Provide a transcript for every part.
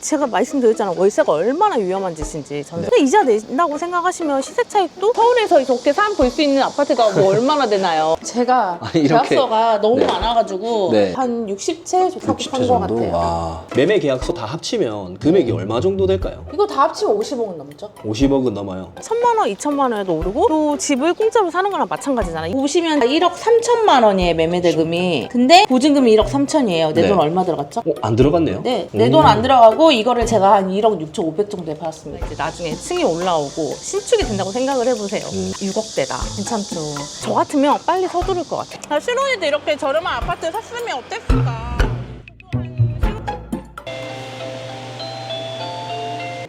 제가 말씀드렸잖아요. 월세가 얼마나 위험한 짓인지. 저는 근데 이자 낸다고 생각하시면 시세 차익도 서울에서 이렇게 사람 볼 수 있는 아파트가 뭐 얼마나 되나요? 제가 계약서가 너무 많아가지고 한 60채 사고 판 것 같아요. 와. 매매 계약서 다 합치면 금액이 얼마 정도 될까요? 이거 다 합치면 50억은 넘죠? 50억은 넘어요. 1,000만 원, 2,000만 원에도 오르고 또 집을 공짜로 사는 거랑 마찬가지잖아요. 보시면 1억 3천만 원이에요, 매매 대금이. 근데 보증금이 1억 3천이에요. 내 돈 얼마 들어갔죠? 안 들어갔네요? 네, 내 돈 안 들어가고 이거를 제가 한 1억 6천 5백 정도에 팔았습니다. 이제 나중에 층이 올라오고 신축이 된다고 생각을 해보세요. 6억대다. 괜찮죠? 저 같으면 빨리 서두를 것 같아요. 신혼인데 이렇게 저렴한 아파트 샀으면 어땠을까?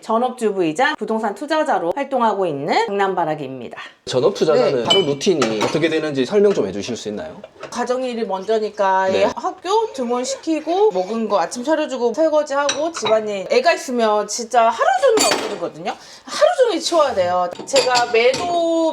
전업주부이자 부동산 투자자로 활동하고 있는 강남바라기입니다. 전업투자자는 하루 루틴이 어떻게 되는지 설명 좀 해주실 수 있나요? 가정일이 먼저니까 얘 학교 등원시키고 먹은 거 아침 차려주고 설거지하고 집안일 애가 있으면 진짜 하루 종일 없거든요. 하루 종일 치워야 돼요. 제가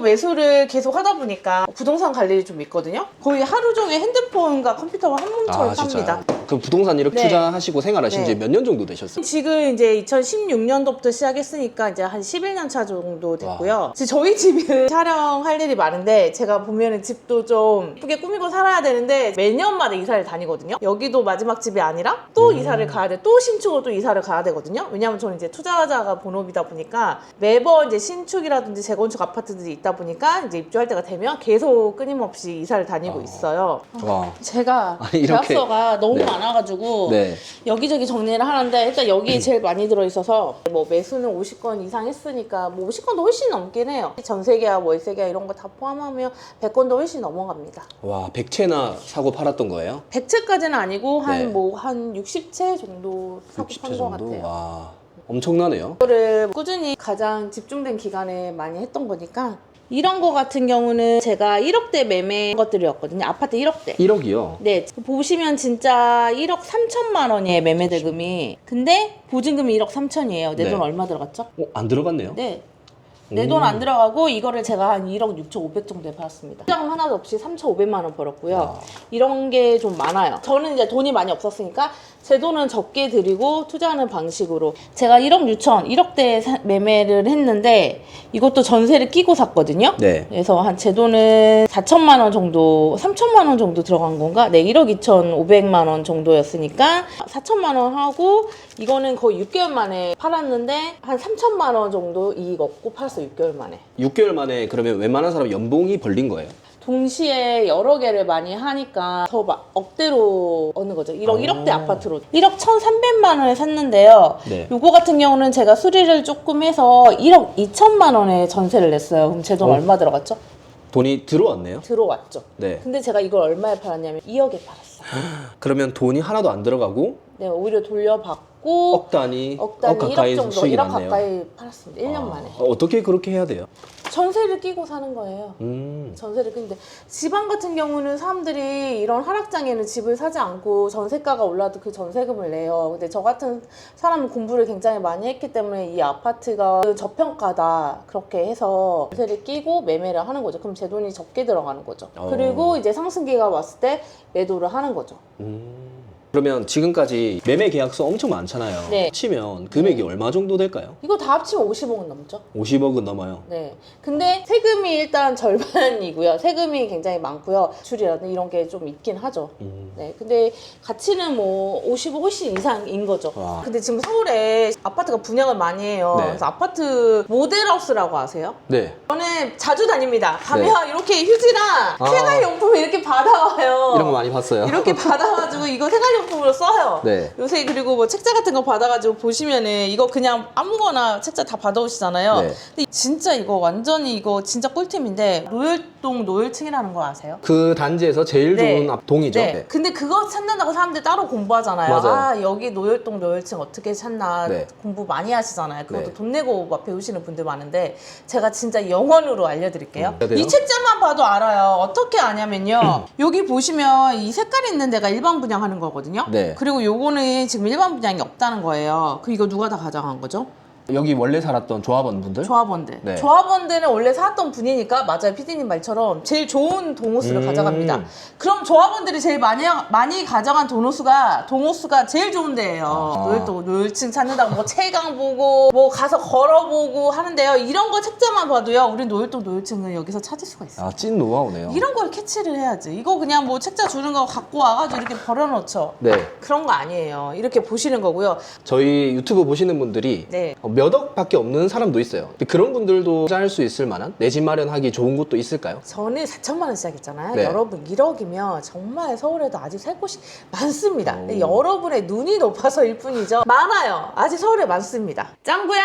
매수를 계속 하다 보니까 부동산 갈 일이 좀 있거든요. 거의 하루 종일 핸드폰과 컴퓨터와 한 몸처럼 삽니다. 그럼 부동산 이렇게 투자하시고 생활하신 지 몇 년 정도 되셨어요? 지금 이제 2016년도부터 시작했으니까 이제 한 11년 차 정도 됐고요. 저희 집은 촬영할 일이 많은데 제가 보면은 집도 좀 예쁘게 꾸미고 살아야 되는데 매년마다 이사를 다니거든요. 여기도 마지막 집이 아니라 또 이사를 가야 돼. 또 신축으로 또 이사를 가야 되거든요. 왜냐면 저는 이제 투자자가 본업이다 보니까 매번 이제 신축이라든지 재건축 아파트들이 있다 보니까 이제 입주할 때가 되면 계속 끊임없이 이사를 다니고 있어요. 와. 제가 계약서가 너무 많아가지고 여기저기 정리를 하는데 일단 여기 제일 많이 들어있어서 뭐 매수는 50건 이상 했으니까 뭐 50건도 훨씬 넘긴 해요. 전세계약, 월세계약 이런 거 다 포함하면 100건도 훨씬 넘어갑니다. 와, 100채나 사고 팔았던 거예요? 100채까지는 아니고 한 60채 정도 사고 판 것 같아요. 와, 엄청나네요. 이거를 꾸준히 가장 집중된 기간에 많이 했던 거니까 이런 거 같은 경우는 제가 1억대 매매 것들이었거든요. 아파트 1억대. 1억이요? 네. 보시면 진짜 1억 3천만 원이에요, 매매 대금이. 근데 보증금이 1억 3천이에요. 내 돈 얼마 들어갔죠? 안 들어갔네요? 네. 내 돈 안 들어가고 이거를 제가 한 1억 6천 5백 정도에 팔았습니다. 투자금 하나도 없이 3,500만 원 벌었고요. 이런 게 좀 많아요. 저는 이제 돈이 많이 없었으니까 제 돈은 적게 들이고 투자하는 방식으로 제가 1억 6천, 1억대 매매를 했는데 이것도 전세를 끼고 샀거든요. 그래서 한 제 돈은 4천만 원 정도, 3천만 원 정도 들어간 건가? 네, 1억 2,500만 원 정도였으니까 4천만 원 하고 이거는 거의 6개월 만에 팔았는데 한 3천만 원 정도 이익 얻고 팔았어요. 6개월 만에. 6개월 만에 그러면 웬만한 사람 연봉이 벌린 거예요? 동시에 여러 개를 많이 하니까 더 막 억대로 얻는 거죠. 1억대 아파트로 1억 1,300만 원에 샀는데요. 요거 같은 경우는 제가 수리를 조금 해서 1억 2천만 원에 전세를 냈어요. 그럼 제 돈 얼마 들어갔죠? 돈이 들어왔네요? 들어왔죠. 근데 제가 이걸 얼마에 팔았냐면 2억에 팔았어요. 그러면 돈이 하나도 안 들어가고 오히려 돌려받고 억 단위, 억 가까이 1억 정도, 수익이 1억 났네요. 가까이 팔았습니다. 1년 만에. 어떻게 그렇게 해야 돼요? 전세를 끼고 사는 거예요. 전세를 끼는데 지방 같은 경우는 사람들이 이런 하락장에는 집을 사지 않고 전세가가 올라도 그 전세금을 내요. 근데 저 같은 사람은 공부를 굉장히 많이 했기 때문에 이 아파트가 저평가다 그렇게 해서 전세를 끼고 매매를 하는 거죠. 그럼 제 돈이 적게 들어가는 거죠. 그리고 이제 상승기가 왔을 때 매도를 하는 거죠. 그러면 지금까지 매매 계약서 엄청 많잖아요. 치면 금액이 얼마 정도 될까요? 이거 다 합치면 50억은 넘죠. 50억은 넘어요. 근데 세금이 일단 절반이고요. 세금이 굉장히 많고요. 줄이라든 이런 게 좀 있긴 하죠. 근데 가치는 뭐 50억 훨씬 이상인 거죠. 근데 지금 서울에 아파트가 분양을 많이 해요. 그래서 아파트 모델하우스라고 아세요? 저는 자주 다닙니다. 가면 이렇게 휴지랑 생활용품 이렇게 받아와요. 이런 거 많이 봤어요. 이렇게 받아가지고 이거 생활용품으로 써요. 요새 그리고 뭐 책자 같은 거 받아가지고 보시면은 이거 그냥 아무거나 책자 다 받아오시잖아요. 근데 진짜 이거 완전히 이거 진짜 꿀템인데 노열동 노열층이라는 거 아세요? 그 단지에서 제일 좋은 동이죠. 근데 그거 찾는다고 사람들 따로 공부하잖아요. 여기 노열동 노열층 어떻게 찾나 공부 많이 하시잖아요. 그것도 돈 내고 막 배우시는 분들 많은데 제가 진짜 영원으로 알려드릴게요. 이 책자만 봐도 알아요. 어떻게 아냐면요. 여기 보시면 이 색깔이 있는 데가 일반 분양하는 거거든요. 그리고 요거는 지금 일반 분양이 없다는 거예요. 그럼 이거 누가 다 가져간 거죠? 여기 원래 살았던 조합원분들? 조합원들. 네. 조합원들은 원래 살았던 분이니까 맞아요. 피디님 말처럼 제일 좋은 동호수를 가져갑니다. 그럼 조합원들이 제일 많이 가져간 동호수가 제일 좋은 데예요. 노을층 찾는다고 뭐 채광 보고 뭐 가서 걸어보고 하는데요. 이런 거 책자만 봐도요. 우리 노을층을 여기서 찾을 수가 있어요. 아, 찐 노하우네요. 이런 걸 캐치를 해야지. 이거 그냥 뭐 책자 주는 거 갖고 와가지고 이렇게 버려놓죠. 네. 그런 거 아니에요. 이렇게 보시는 거고요. 저희 유튜브 보시는 분들이 네. 몇 억밖에 없는 사람도 있어요. 근데 그런 분들도 투자할 수 있을 만한 내 집 마련하기 좋은 곳도 있을까요? 저는 4천만 원 시작했잖아요. 네. 여러분 1억이면 정말 서울에도 아직 살 곳이 많습니다. 근데 여러분의 눈이 높아서일 뿐이죠. 많아요. 아직 서울에 많습니다. 짱구야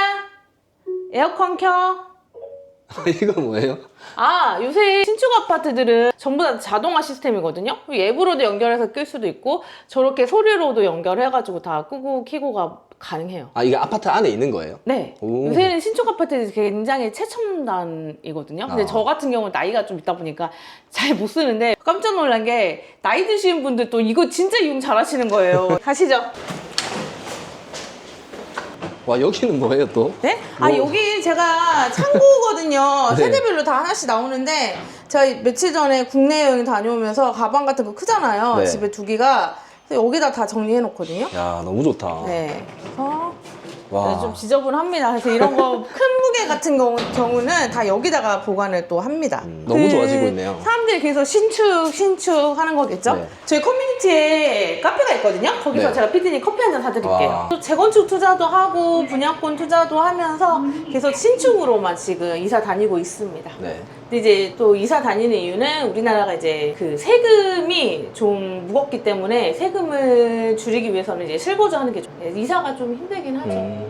에어컨 켜. 이거 뭐예요? 아, 요새 신축 아파트들은 전부 다 자동화 시스템이거든요. 앱으로도 연결해서 끌 수도 있고 저렇게 소리로도 연결해가지고 다 끄고 켜고가 가능해요. 아, 이게 아파트 안에 있는 거예요? 네. 오. 요새는 신축 아파트들이 굉장히 최첨단이거든요. 근데 저 같은 경우는 나이가 좀 있다 보니까 잘 못 쓰는데 깜짝 놀란 게 나이 드신 분들 또 이거 진짜 이용 잘 하시는 거예요. 가시죠. 와, 여기는 뭐예요 또? 네? 뭐... 여기 제가 창고거든요. 네. 세대별로 다 하나씩 나오는데 제가 며칠 전에 국내 여행 다녀오면서 가방 같은 거 크잖아요. 네. 집에 두기가. 그래서 여기다 다 정리해 놓거든요. 야, 너무 좋다. 네. 그래서 와. 네, 좀 지저분합니다. 그래서 이런 거 큰 무게 같은 경우는 다 여기다가 보관을 또 합니다. 너무 좋아지고 있네요. 사람들이 계속 신축 하는 거겠죠? 네. 저희 커뮤니티에 카페가 있거든요. 거기서 네. 제가 피디님 커피 한 잔 사드릴게요. 와. 또 재건축 투자도 하고 분양권 투자도 하면서 계속 신축으로만 지금 이사 다니고 있습니다. 네. 근데 이제 또 이사 다니는 이유는 우리나라가 이제 그 세금이 좀 무겁기 때문에 세금을 줄이기 위해서는 이제 실거주하는 게 좋아요. 이사가 좀 힘들긴 하죠.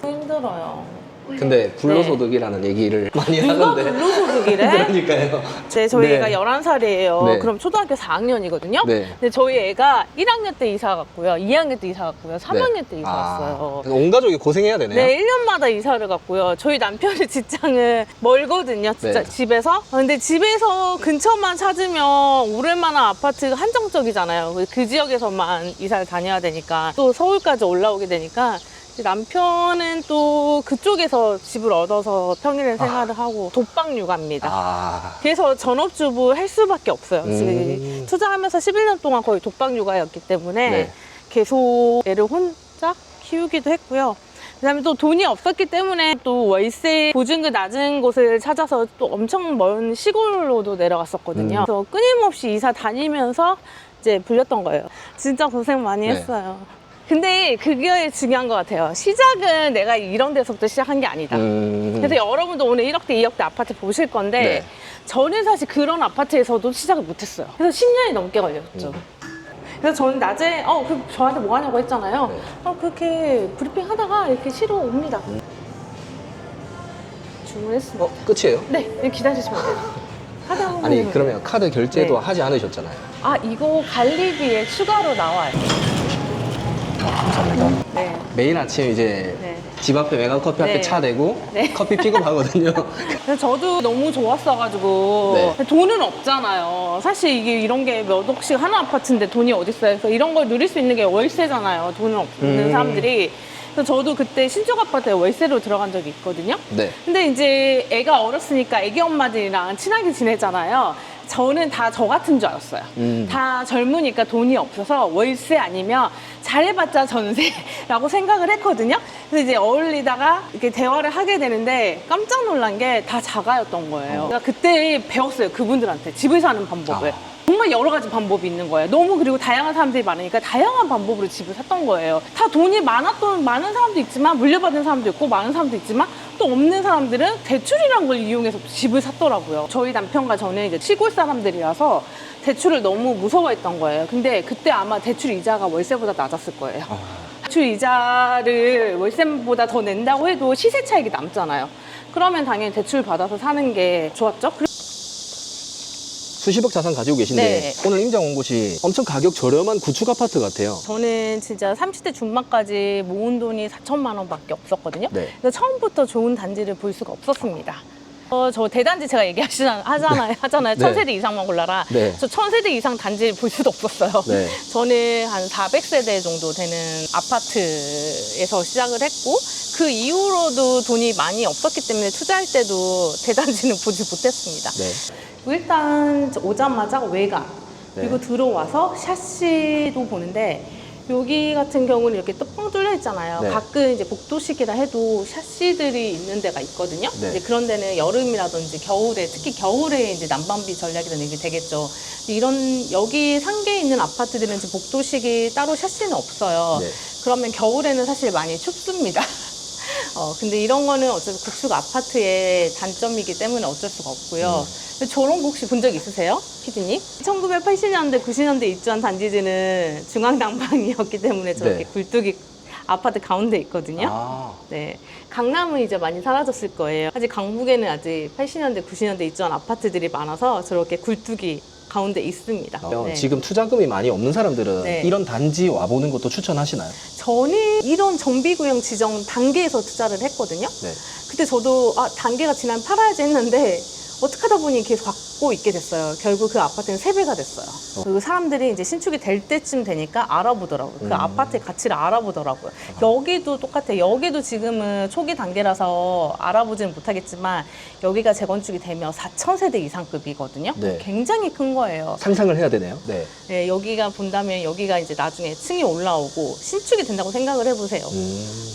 힘들어요. 근데 불로소득이라는 얘기를 많이 누가 하던데. 근로소득이래? 그러니까요. 네, 저희가 네. 11살이에요. 네. 그럼 초등학교 4학년이거든요. 네. 근데 저희 애가 1학년 때 이사 갔고요. 2학년 때 이사 갔고요. 3학년 때 이사 갔어요. 온 가족이 고생해야 되네요. 네, 1년마다 이사를 갔고요. 저희 남편의 직장은 멀거든요, 진짜 네. 집에서. 근데 집에서 근처만 찾으면 오를 만한 아파트가 한정적이잖아요. 그 지역에서만 이사를 다녀야 되니까. 또 서울까지 올라오게 되니까 남편은 또 그쪽에서 집을 얻어서 평일에 생활을 하고 독박 육아입니다. 아. 그래서 전업주부 할 수밖에 없어요. 지금 투자하면서 11년 동안 거의 독박 육아였기 때문에 네. 계속 애를 혼자 키우기도 했고요. 그다음에 또 돈이 없었기 때문에 또 월세 보증금 낮은 곳을 찾아서 또 엄청 먼 시골로도 내려갔었거든요. 그래서 끊임없이 이사 다니면서 이제 불렸던 거예요. 진짜 고생 많이 네. 했어요. 근데 그게 중요한 것 같아요. 시작은 내가 이런 데서부터 시작한 게 아니다. 그래서 여러분도 오늘 1억대, 2억대 아파트 보실 건데 네. 저는 사실 그런 아파트에서도 시작을 못했어요. 그래서 10년이 넘게 걸렸죠. 그래서 저는 낮에 저한테 뭐 하냐고 했잖아요. 네. 그렇게 브리핑 하다가 이렇게 시로 옵니다. 주문했습니다. 끝이에요? 네, 이렇게 기다리시면 돼요. 하다 아니, 그러면 카드 결제도 네. 하지 않으셨잖아요. 이거 관리비에 추가로 나와요. 감사합니다. 네. 매일 아침 이제 네. 집 앞에 메가 커피 앞에 네. 차 대고 네. 커피 픽업하거든요. 그래서 저도 너무 좋았어가지고 네. 돈은 없잖아요. 사실 이게 이런 게 몇 억씩 하는 아파트인데 돈이 어딨어요. 그래서 이런 걸 누릴 수 있는 게 월세잖아요. 돈은 없는 사람들이. 그래서 저도 그때 신축 아파트에 월세로 들어간 적이 있거든요. 네. 근데 이제 애가 어렸으니까 애기 엄마들이랑 친하게 지내잖아요. 저는 다 저 같은 줄 알았어요. 다 젊으니까 돈이 없어서 월세 아니면 잘해봤자 전세라고 생각을 했거든요. 그래서 이제 어울리다가 이렇게 대화를 하게 되는데 깜짝 놀란 게 다 자가였던 거예요. 그러니까 그때 배웠어요. 그분들한테 집을 사는 방법을. 정말 여러 가지 방법이 있는 거예요. 너무 그리고 다양한 사람들이 많으니까 다양한 방법으로 집을 샀던 거예요. 다 돈이 많은 사람도 있지만 물려받은 사람도 있고 많은 사람도 있지만 또 없는 사람들은 대출이란 걸 이용해서 집을 샀더라고요. 저희 남편과 저는 이제 시골 사람들이라서 대출을 너무 무서워했던 거예요. 근데 그때 아마 대출 이자가 월세보다 낮았을 거예요. 대출 이자를 월세보다 더 낸다고 해도 시세 차익이 남잖아요. 그러면 당연히 대출 받아서 사는 게 좋았죠. 수십억 자산 가지고 계신데 네. 오늘 임장 온 곳이 엄청 가격 저렴한 구축 아파트 같아요. 저는 진짜 30대 중반까지 모은 돈이 4천만 원밖에 없었거든요. 네. 그래서 처음부터 좋은 단지를 볼 수가 없었습니다. 저 대단지 제가 하잖아요. 네. 1000세대 이상만 골라라. 네. 저 1000세대 이상 단지를 볼 수도 없었어요. 네. 저는 한 400세대 정도 되는 아파트에서 시작을 했고 그 이후로도 돈이 많이 없었기 때문에 투자할 때도 대단지는 보지 못했습니다. 네. 일단 오자마자 외곽, 네. 그리고 들어와서 샤시도 보는데 여기 같은 경우는 이렇게 뚜껑 뚫려 있잖아요. 네. 가끔 이제 복도식이라 해도 샤시들이 있는 데가 있거든요. 네. 이제 그런 데는 여름이라든지 겨울에, 특히 겨울에 이제 난방비 전략이라는 게 되겠죠. 이런 여기 상계에 있는 아파트들은 지금 복도식이 따로 샤시는 없어요. 네. 그러면 겨울에는 사실 많이 춥습니다. 근데 이런 거는 어차피 구축 아파트의 단점이기 때문에 어쩔 수가 없고요. 근데 저런 거 혹시 본 적 있으세요? 피디님? 1980년대, 90년대 입주한 단지들은 중앙난방이었기 때문에 저렇게 네. 굴뚝이 아파트 가운데 있거든요. 아. 네. 강남은 이제 많이 사라졌을 거예요. 아직 강북에는 아직 80년대, 90년대 입주한 아파트들이 많아서 저렇게 굴뚝이 가운데 있습니다. 네. 지금 투자금이 많이 없는 사람들은 네. 이런 단지 와보는 것도 추천하시나요? 저는 이런 정비구역 지정 단계에서 투자를 했거든요. 네. 그때 저도 단계가 지나면 팔아야지 했는데 어떻게 하다 보니 계속 갖고 있게 됐어요. 결국 그 아파트는 3배가 됐어요. 그리고 사람들이 이제 신축이 될 때쯤 되니까 알아보더라고요. 그 아파트의 가치를 알아보더라고요. 여기도 똑같아요. 여기도 지금은 초기 단계라서 알아보지는 못하겠지만 여기가 재건축이 되면 4,000세대 이상급이거든요. 네. 굉장히 큰 거예요. 상상을 해야 되네요. 네. 네, 여기가 본다면 여기가 이제 나중에 층이 올라오고 신축이 된다고 생각을 해보세요.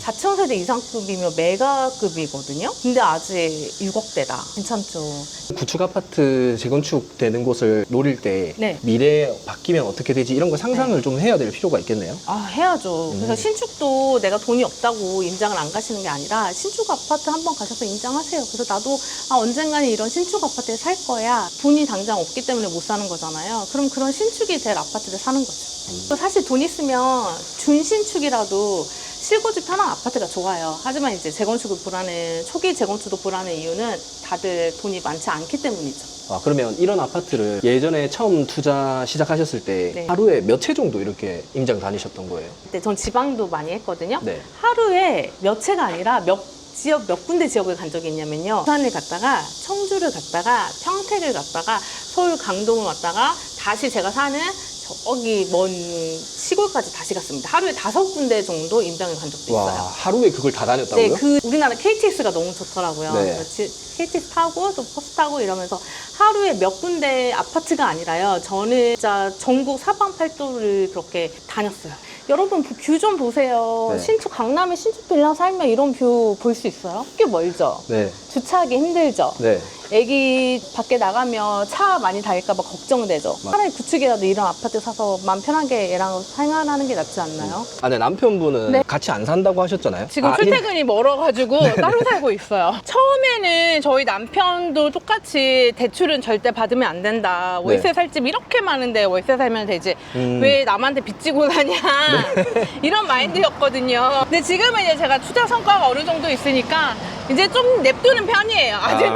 4,000세대 이상급이면 메가급이거든요. 근데 아직 6억대다. 괜찮죠. 구축 아파트 재건축 되는 곳을 노릴 때 네. 미래에 바뀌면 어떻게 되지 이런 거 상상을 좀 해야 될 필요가 있겠네요. 해야죠. 그래서 신축도 내가 돈이 없다고 임장을 안 가시는 게 아니라 신축 아파트 한번 가셔서 임장하세요. 그래서 나도 언젠가는 이런 신축 아파트에 살 거야. 돈이 당장 없기 때문에 못 사는 거잖아요. 그럼 그런 신축이 될 아파트를 사는 거죠. 사실 돈 있으면 준신축이라도 실거주 편한 아파트가 좋아요. 하지만 이제 재건축을 보라는, 초기 재건축도 보라는 이유는 다들 돈이 많지 않기 때문이죠. 그러면 이런 아파트를 예전에 처음 투자 시작하셨을 때 네. 하루에 몇 채 정도 이렇게 임장 다니셨던 거예요? 그때 전 지방도 많이 했거든요. 네. 하루에 몇 채가 아니라 몇 군데 지역을 간 적이 있냐면요. 부산을 갔다가 청주를 갔다가 평택을 갔다가 서울 강동을 왔다가 다시 제가 사는 저기 먼 시골까지 다시 갔습니다. 하루에 5군데 정도 임장을 간 적도 있어요. 와, 하루에 그걸 다 다녔다고요? 네, 우리나라 KTX가 너무 좋더라고요. 네. KTX 타고 또 버스 타고 이러면서 하루에 몇 군데 아파트가 아니라요. 저는 진짜 전국 사방팔도를 그렇게 다녔어요. 여러분 뷰 좀 보세요. 네. 신축 강남에 신축 빌라 살면 이런 뷰 볼 수 있어요? 꽤 멀죠? 네. 주차하기 힘들죠? 네. 애기 밖에 나가면 차 많이 다닐까봐 걱정되죠. 차라리 구축이라도 이런 아파트 사서 마음 편하게 애랑 생활하는 게 낫지 않나요? 네, 남편분은 네. 같이 안 산다고 하셨잖아요. 지금 출퇴근이 멀어가지고 따로 살고 있어요. 처음에는 저희 남편도 똑같이 대출은 절대 받으면 안 된다. 월세 살 집 이렇게 많은데 월세 살면 되지. 왜 남한테 빚지고 사냐. 이런 마인드였거든요. 근데 지금은 이제 제가 투자 성과가 어느 정도 있으니까 이제 좀 냅두는 편이에요. 아직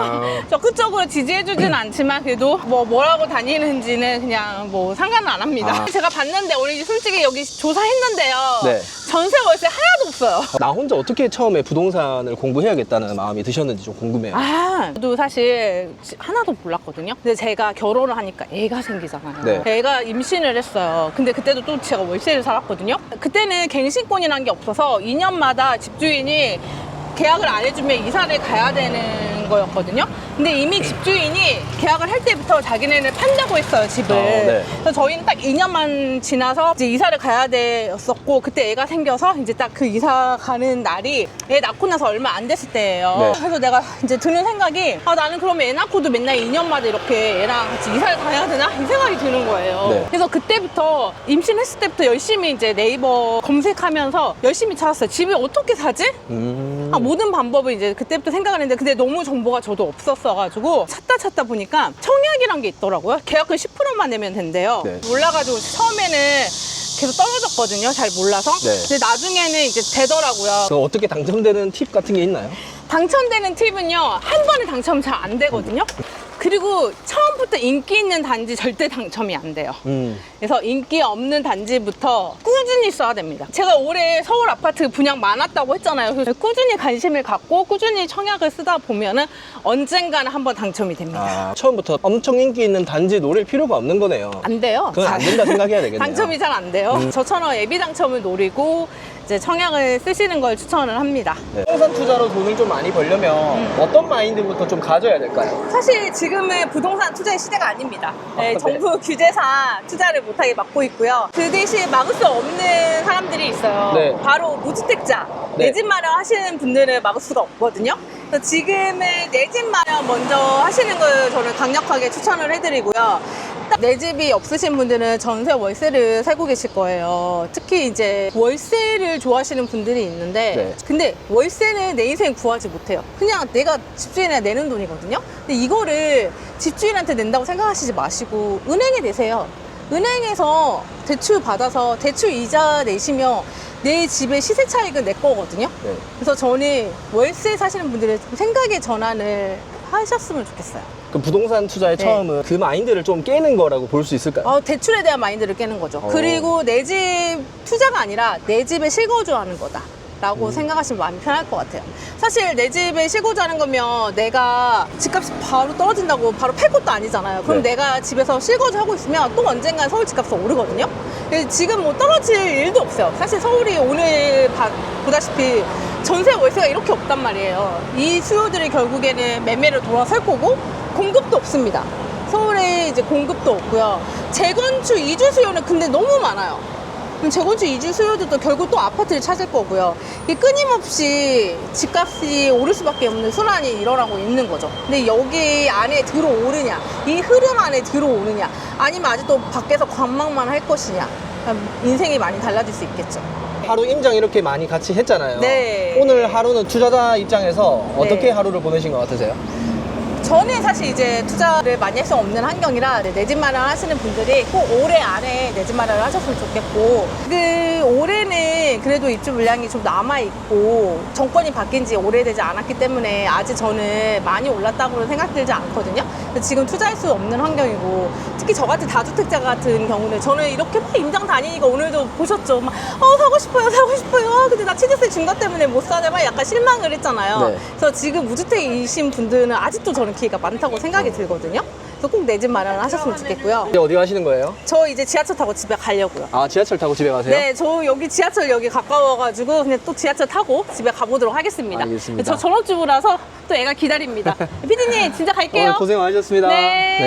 적극적으로 지지해주진 않지만 그래도 뭐라고 다니는지는 그냥 상관은 안 합니다. 제가 봤는데 우리 솔직히 여기 조사했는데요. 네. 전세 월세 하나도 없어요. 나 혼자 어떻게 처음에 부동산을 공부해야겠다는 마음이 드셨는지 좀 궁금해요. 저도 사실 하나도 몰랐거든요. 근데 제가 결혼을 하니까 애가 생기잖아요. 네. 애가 임신을 했어요. 근데 그때도 또 제가 월세를 살았거든요. 그때는 갱신권이라는 게 없어서 2년마다 집주인이 계약을 안 해주면 이사를 가야 되는 거였거든요. 근데 이미 집주인이 계약을 할 때부터 자기네는 판다고 했어요, 집을. 네. 그래서 저희는 딱 2년만 지나서 이제 이사를 가야 됐었고, 그때 애가 생겨서 이제 딱 그 이사 가는 날이 애 낳고 나서 얼마 안 됐을 때예요. 네. 그래서 내가 이제 드는 생각이 나는 그러면 애 낳고도 맨날 2년마다 이렇게 애랑 같이 이사를 가야 되나? 이 생각이 드는 거예요. 네. 그래서 그때부터 임신했을 때부터 열심히 이제 네이버 검색하면서 열심히 찾았어요. 집을 어떻게 사지? 모든 방법을 이제 그때부터 생각을 했는데 근데 너무 정보가 저도 없었어가지고 찾다 보니까 청약이란 게 있더라고요. 계약금 10%만 내면 된대요. 네. 몰라가지고 처음에는 계속 떨어졌거든요. 잘 몰라서. 네. 근데 나중에는 이제 되더라고요. 그럼 어떻게 당첨되는 팁 같은 게 있나요? 당첨되는 팁은요, 한 번에 당첨 잘 안 되거든요. 그리고 처음부터 인기 있는 단지 절대 당첨이 안 돼요. 그래서 인기 없는 단지부터 꾸준히 써야 됩니다. 제가 올해 서울 아파트 분양 많았다고 했잖아요. 그래서 꾸준히 관심을 갖고 꾸준히 청약을 쓰다 보면은 언젠가는 한번 당첨이 됩니다. 처음부터 엄청 인기 있는 단지 노릴 필요가 없는 거네요. 안 돼요. 그건 안 된다 생각해야 되겠네요. 당첨이 잘 안 돼요. 저처럼 예비 당첨을 노리고 이제 청약을 쓰시는 걸 추천을 합니다. 네. 부동산 투자로 돈을 좀 많이 벌려면 어떤 마인드부터 좀 가져야 될까요? 사실 지금은 부동산 투자의 시대가 아닙니다. 네, 네. 정부 규제상 투자를 못하게 막고 있고요. 그 대신 막을 수 없는 사람들이 있어요. 네. 바로 무주택자, 네. 내 집 마련 하시는 분들을 막을 수가 없거든요. 그래서 지금은 내 집 마련 먼저 하시는 걸 저는 강력하게 추천을 해드리고요. 내 집이 없으신 분들은 전세 월세를 살고 계실 거예요. 특히 이제 월세를 좋아하시는 분들이 있는데 네. 근데 월세는 내 인생 구하지 못해요. 그냥 내가 집주인에 내는 돈이거든요. 근데 이거를 집주인한테 낸다고 생각하시지 마시고 은행에 내세요. 은행에서 대출 받아서 대출 이자 내시면 내 집의 시세 차익은 내 거거든요. 네. 그래서 저는 월세 사시는 분들은 좀 생각의 전환을 하셨으면 좋겠어요. 그 부동산 투자의 네. 처음은 그 마인드를 좀 깨는 거라고 볼 수 있을까요? 대출에 대한 마인드를 깨는 거죠. 그리고 내 집 투자가 아니라 내 집에 실거주하는 거다. 라고 생각하시면 마음이 편할 것 같아요. 사실 내 집에 실거주하는 거면 내가 집값이 바로 떨어진다고 바로 팔 것도 아니잖아요. 그럼 네. 내가 집에서 실거주하고 있으면 또 언젠간 서울 집값이 오르거든요. 지금 뭐 떨어질 일도 없어요. 사실 서울이 오늘 보다시피 전세 월세가 이렇게 없단 말이에요. 이 수요들이 결국에는 매매로 돌아설 거고 공급도 없습니다. 서울에 이제 공급도 없고요. 재건축 이주 수요는 근데 너무 많아요. 그럼 재건축 이주 수요들도 결국 또 아파트를 찾을 거고요. 이 끊임없이 집값이 오를 수밖에 없는 순환이 일어나고 있는 거죠. 근데 여기 안에 들어오느냐, 이 흐름 안에 들어오느냐, 아니면 아직도 밖에서 관망만 할 것이냐, 인생이 많이 달라질 수 있겠죠. 하루 임장 이렇게 많이 같이 했잖아요. 네. 오늘 하루는 투자자 입장에서 어떻게 네. 하루를 보내신 것 같으세요? 저는 사실 이제 투자를 많이 할 수 없는 환경이라 내 집 마련 하시는 분들이 꼭 올해 안에 내 집 마련을 하셨으면 좋겠고, 그 올해는 그래도 입주 물량이 좀 남아있고 정권이 바뀐 지 오래되지 않았기 때문에 아직 저는 많이 올랐다고는 생각들지 않거든요. 지금 투자할 수 없는 환경이고, 특히 저 같은 다주택자 같은 경우는 저는 이렇게 막 임장 다니니까 오늘도 보셨죠. 막 사고 싶어요 사고 싶어요. 근데 나 취득세 증가 때문에 못 사냐 막 약간 실망을 했잖아요. 네. 그래서 지금 무주택이신 분들은 아직도 저는 기회가 많다고 생각이 들거든요. 그래서 꼭 내 집 마련을 하셨으면 좋겠고요. 이제 어디 가시는 거예요? 저 이제 지하철 타고 집에 가려고요. 아, 지하철 타고 집에 가세요? 네, 저 여기 지하철역이 가까워가지고 그냥 또 지하철 타고 집에 가보도록 하겠습니다. 알겠습니다. 저 전업주부라서 또 애가 기다립니다. 피디님 진짜 갈게요. 고생 많으셨습니다. 네.